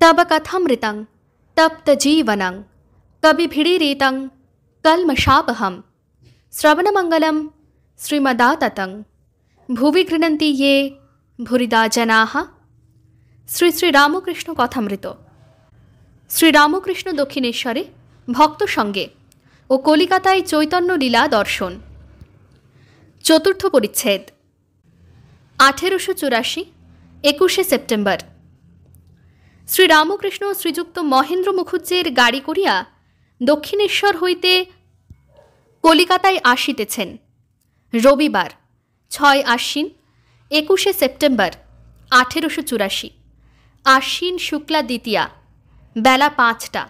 तब कथमृतं तप्तजीवनं कविभिरीरितं कल्मषापहं श्रवणमंगलं श्रीमदाततं भुवि गृह्णन्ति ये भूरिदा जनाः। শ্রী শ্রী রামকৃষ্ণ কথামৃত। শ্রীরামকৃষ্ণ দক্ষিণেশ্বরে ভক্ত সঙ্গে ও কলিকাতায় চৈতন্য লীলা দর্শন। চতুর্থ পরিচ্ছেদ। 1884 21 সেপ্টেম্বর। শ্রীরামকৃষ্ণ শ্রীযুক্ত মহেন্দ্র মুখুজ্জের গাড়ি করিয়া দক্ষিণেশ্বর হইতে কলিকাতায় আসিতেছেন। রবিবার 6 আশ্বিন 21 সেপ্টেম্বর 1884। আশ্বিন শুক্লা দ্বিতীয়া, বেলা 5টা।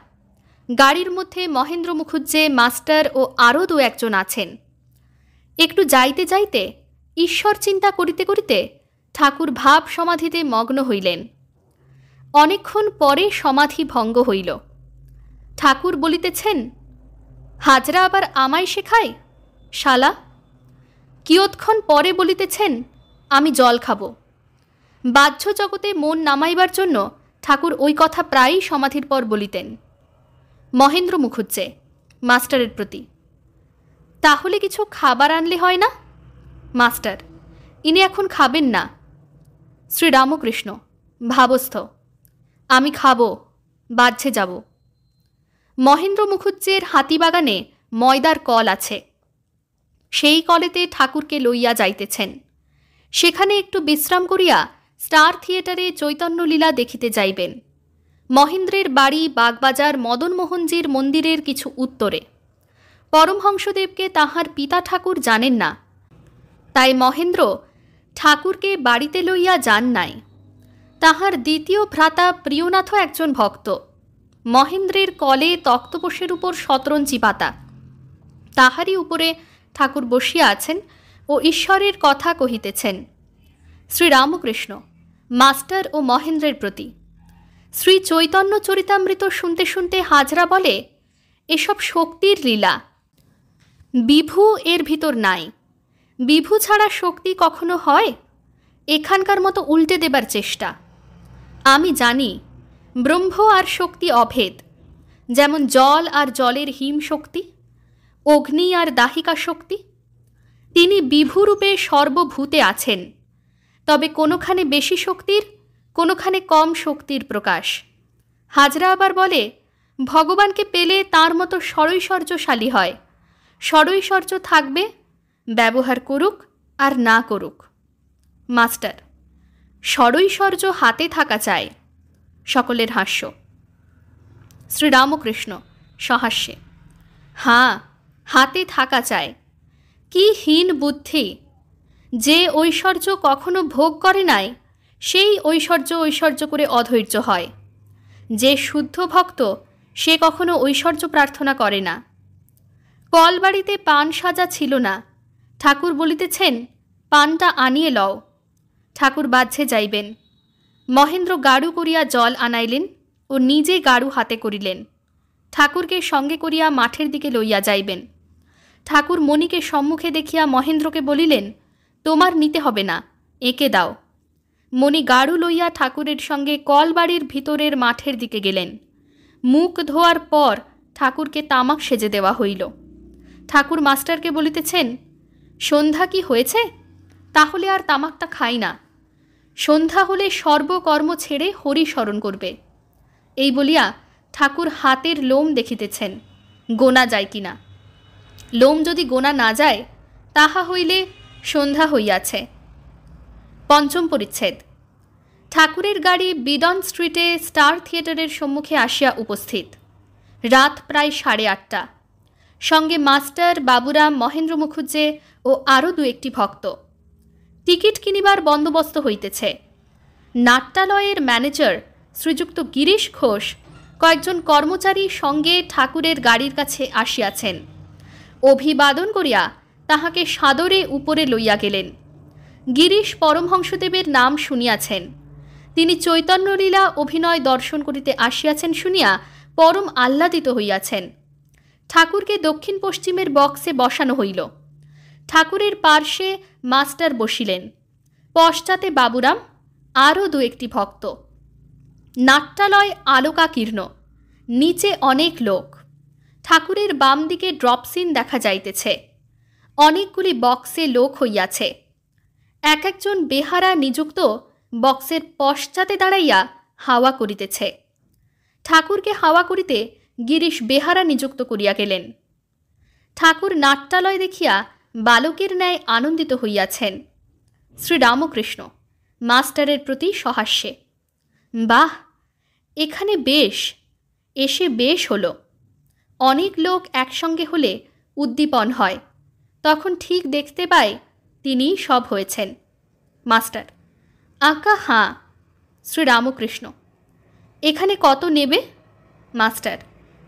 গাড়ির মধ্যে মহেন্দ্র মুখুজ্জে, মাস্টার ও আরও দু একজন আছেন। একটু যাইতে যাইতে ঈশ্বর চিন্তা করিতে করিতে ঠাকুর ভাব সমাধিতে মগ্ন হইলেন। অনেকক্ষণ পরে সমাধি ভঙ্গ হইল। ঠাকুর বলিতেছেন, হাজরা আবার আমায় শেখায় শালা। কিয়ৎক্ষণ পরে বলিতেছেন, আমি জল খাব। বাহ্য জগতে মন নামাইবার জন্য ঠাকুর ওই কথা প্রায়ই সমাধির পর বলিতেন। মহেন্দ্র মুখুজ্জে মাস্টারের প্রতি, তাহলে কিছু খাবার আনলে হয় না? মাস্টার, ইনি এখন খাবেন না। শ্রীরামকৃষ্ণ ভাবস্থ, আমি খাব, বাহ্যে যাব। মহেন্দ্র মুখুজ্জের হাতিবাগানে ময়দার কল আছে। সেই কলেতে ঠাকুরকে লইয়া যাইতেছেন। সেখানে একটু বিশ্রাম করিয়া স্টার থিয়েটারে চৈতন্যলীলা দেখিতে যাইবেন। মহেন্দ্রের বাড়ি বাগবাজার মদনমোহনজির মন্দিরের কিছু উত্তরে। পরমহংসদেবকে তাহার পিতা ঠাকুর জানেন না, তাই মহেন্দ্র ঠাকুরকে বাড়িতে লইয়া যান নাই। তাহার দ্বিতীয় ভ্রাতা প্রিয়নাথও একজন ভক্ত। মহেন্দ্রের কলে তক্তপোষের উপর শতরঞ্জি পাতা, তাহারই উপরে ঠাকুর বসিয়া আছেন ও ঈশ্বরের কথা কহিতেছেন। শ্রীরামকৃষ্ণ মাস্টার ও মহেন্দ্রের প্রতি, শ্রী চৈতন্য চরিতামৃত শুনতে শুনতে হাজরা বলে, এসব শক্তির লীলা, বিভু এর ভিতর নাই। বিভু ছাড়া শক্তি কখনো হয়? এখানকার মতো উল্টে দেবার চেষ্টা। আমি জানি ব্রহ্ম আর শক্তি অভেদ, যেমন জল আর জলের হিম শক্তি, অগ্নি আর দাহিকা শক্তি। তিনি বিভুরূপে সর্বভূতে আছেন, তবে কোনোখানে বেশি শক্তির, কোনোখানে কম শক্তির প্রকাশ। হাজরা আবার বলে, ভগবানকে পেলে তার মতো ষড়ৈশ্বর্যশালী হয়। ষড়ৈশ্বর্য থাকবে, ব্যবহার করুক আর না করুক। মাস্টার, ষড়ৈশ্বর্য হাতে থাকা চাই। সকলের হাস্য। শ্রীরামকৃষ্ণ সহাস্যে, হাঁ, হাতে থাকা চায়। কি হীন বুদ্ধি! যে ঐশ্বর্য কখনো ভোগ করে নাই, সেই ঐশ্বর্য করে অধৈর্য হয়। যে শুদ্ধ ভক্ত, সে কখনো ঐশ্বর্য প্রার্থনা করে না। কলবাড়িতে পান সাজা ছিল না। ঠাকুর বলিতেছেন, পানটা আনিয়ে লও। ঠাকুর বাহ্যে যাইবেন। মহেন্দ্র গাড়ু করিয়া জল আনাইলেন ও নিজে গাড়ু হাতে করিলেন। ঠাকুরকে সঙ্গে করিয়া মাঠের দিকে লইয়া যাইবেন। ঠাকুর মণিকে সম্মুখে দেখিয়া মহেন্দ্রকে বলিলেন, তোমার নিতে হবে না, এঁকে দাও। মণি গাড়ু লইয়া ঠাকুরের সঙ্গে কলবাড়ির ভিতরের মাঠের দিকে গেলেন। মুখ ধোয়ার পর ঠাকুরকে তামাক সেজে দেওয়া হইল। ঠাকুর মাস্টারকে বলিতেছেন, সন্ধ্যা কি হয়েছে? তাহলে আর তামাকটা খাই না। সন্ধ্যা হলে সর্বকর্ম ছেড়ে হরি স্মরণ করবে। এই বলিয়া ঠাকুর হাতের লোম দেখিতেছেন, গোনা যায় কিনা। লোম যদি গোনা না যায়, তাহা হইলে সন্ধ্যা হইয়াছে। পঞ্চম পরিচ্ছেদ। ঠাকুরের গাড়ি বিডন স্ট্রিটে স্টার থিয়েটারের সম্মুখে আসিয়া উপস্থিত। রাত প্রায় 8:30। সঙ্গে মাস্টার, বাবুরাম, মহেন্দ্র মুখুজ্জে ও আরও দু একটি ভক্ত। টিকিট কিনিবার বন্দোবস্ত হইতেছে। নাট্যালয়ের ম্যানেজার শ্রীযুক্ত গিরিশ ঘোষ কয়েকজন কর্মচারী সঙ্গে ঠাকুরের গাড়ির কাছে আসিয়াছেন। অভিবাদন করিয়া তাহাকে সাদরে উপরে লইয়া গেলেন। গিরিশ পরমহংসদেবের নাম শুনিয়াছেন। তিনি চৈতন্যলীলা অভিনয় দর্শন করিতে আসিয়াছেন শুনিয়া পরম আহ্লাদিত হইয়াছেন। ঠাকুরকে দক্ষিণ পশ্চিমের বক্সে বসানো হইল। ঠাকুরের পার্শ্বে মাস্টার বসিলেন, পশ্চাতে বাবুরাম, আরও দু একটি ভক্ত। নাট্যালয় আলোকাকীর্ণ, নিচে অনেক লোক। ঠাকুরের বাম দিকে ড্রপসিন দেখা যাইতেছে। অনেকগুলি বক্সে লোক হইয়াছে। এক একজন বেহারা নিযুক্ত বক্সের পশ্চাতে দাঁড়াইয়া হাওয়া করিতেছে। ঠাকুরকে হাওয়া করিতে গিরিশ বেহারা নিযুক্ত করিয়া গেলেন। ঠাকুর নাট্যালয় দেখিয়া বালকের ন্যায় আনন্দিত হইয়াছেন। শ্রীরামকৃষ্ণ মাস্টারের প্রতি সহাস্যে, বাহ, এখানে বেশ, এসে বেশ হলো। অনেক লোক একসঙ্গে হলে উদ্দীপন হয়, তখন ঠিক দেখতে পায় তিনিই সব হয়েছেন। মাস্টার, আজ্ঞা হাঁ। শ্রীরামকৃষ্ণ, এখানে কত নেবে? মাস্টার,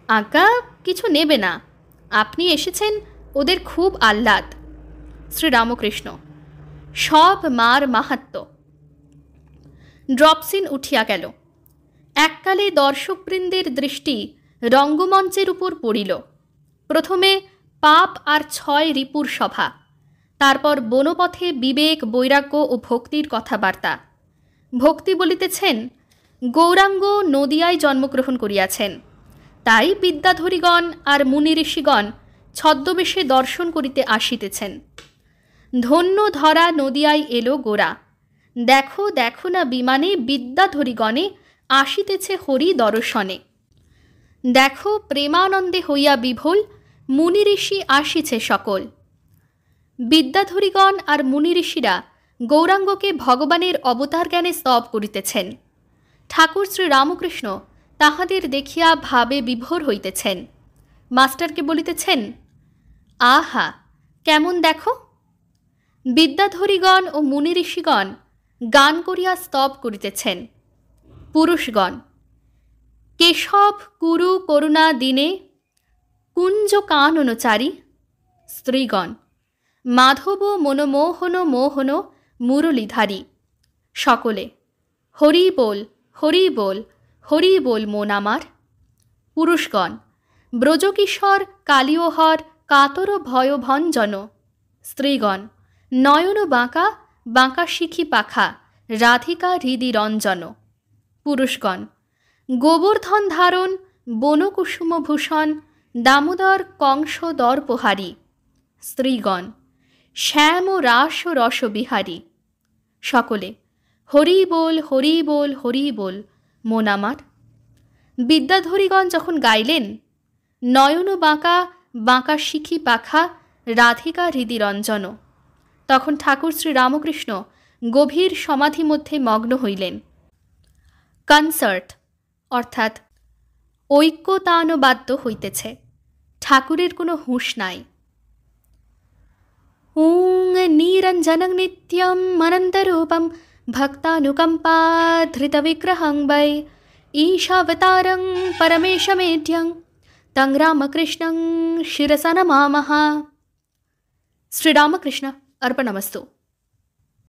আজ্ঞা কিছু নেবে না, আপনি এসেছেন, ওদের খুব আহ্লাদ। শ্রীরামকৃষ্ণ, সব মার মাহাত্ম্য। ড্রপসিন উঠিয়া গেল। এককালে দর্শকবৃন্দের দৃষ্টি রঙ্গমঞ্চের উপর পড়িল। প্রথমে পাপ আর ছয় রিপুর সভা, তারপর বনপথে বিবেক, বৈরাগ্য ও ভক্তির কথাবার্তা। ভক্তি বলিতেছেন, গৌরাঙ্গ নদিয়ায় জন্মগ্রহণ করিয়াছেন, তাই বিদ্যাধরীগণ আর মুনি ঋষিগণ ছদ্মবেশে দর্শন করিতে আসিতেছেন। ধন্য ধরা নদিয়ায় এলো গোরা, দেখো দেখো না বিমানে বিদ্যাধরীগণে আসিতেছে হরি দর্শনে। দেখো প্রেমানন্দে হইয়া বিভোল মুনি ঋষি আসিছে সকল। বিদ্যাধরীগণ আর মুনি ঋষিরা গৌরাঙ্গকে ভগবানের অবতার জ্ঞানে স্তব করিতেছেন। ঠাকুর শ্রীরামকৃষ্ণ তাহাদের দেখিয়া ভাবে বিভোর হইতেছেন। মাস্টারকে বলিতেছেন, আহা কেমন দেখো। বিদ্যাধরীগণ ও মুনি ঋষিগণ গান করিয়া স্তব করিতেছেন। পুরুষগণ, কেশব কুরু করুণা দিনে কুঞ্জ কাননচারী। স্ত্রীগণ, মাধব মনমোহন মোহন মুরলীধারী। সকলে হরি বল, হরি বল, হরি বল মন আমার। পুরুষগণ, ব্রজকিশোর কালিওহর কাতর ভয় ভঞ্জন। স্ত্রীগণ, নয়ন বাঁকা বাঁকা শিখি পাখা রাধিকা হৃদি রঞ্জন। পুরুষগণ, গোবর্ধন ধারণ বনকুসুম ভূষণ দামোদর কংস দর্পহারী। স্ত্রীগণ, শ্যাম রাস রস বিহারী। সকলে হরি বল, হরি বল, হরি বল মন আমার। বিদ্যাধরীগণ যখন গাইলেন, নয়ন বাঁকা বাঁকা শিখি পাখা রাধিকা হৃদি রঞ্জন, তখন ঠাকুর শ্রীরামকৃষ্ণ গভীর সমাধি মধ্যে মগ্ন হইলেন। কনসার্ট অর্থাৎ ঐক্যতানবাদ্য হইতেছে, ঠাকুরের কোনো হুঁশ নাই। ওং নিরঞ্জনং নিত্যম অনন্তরূপম ভক্তানুকম্পা ধৃত বিগ্রহং বৈ ঈশাবতারং পরমেশমেঢ্যং তং রামকৃষ্ণং শিরসা নমামঃ। শ্রীরামকৃষ্ণ अर्पणमस्तु।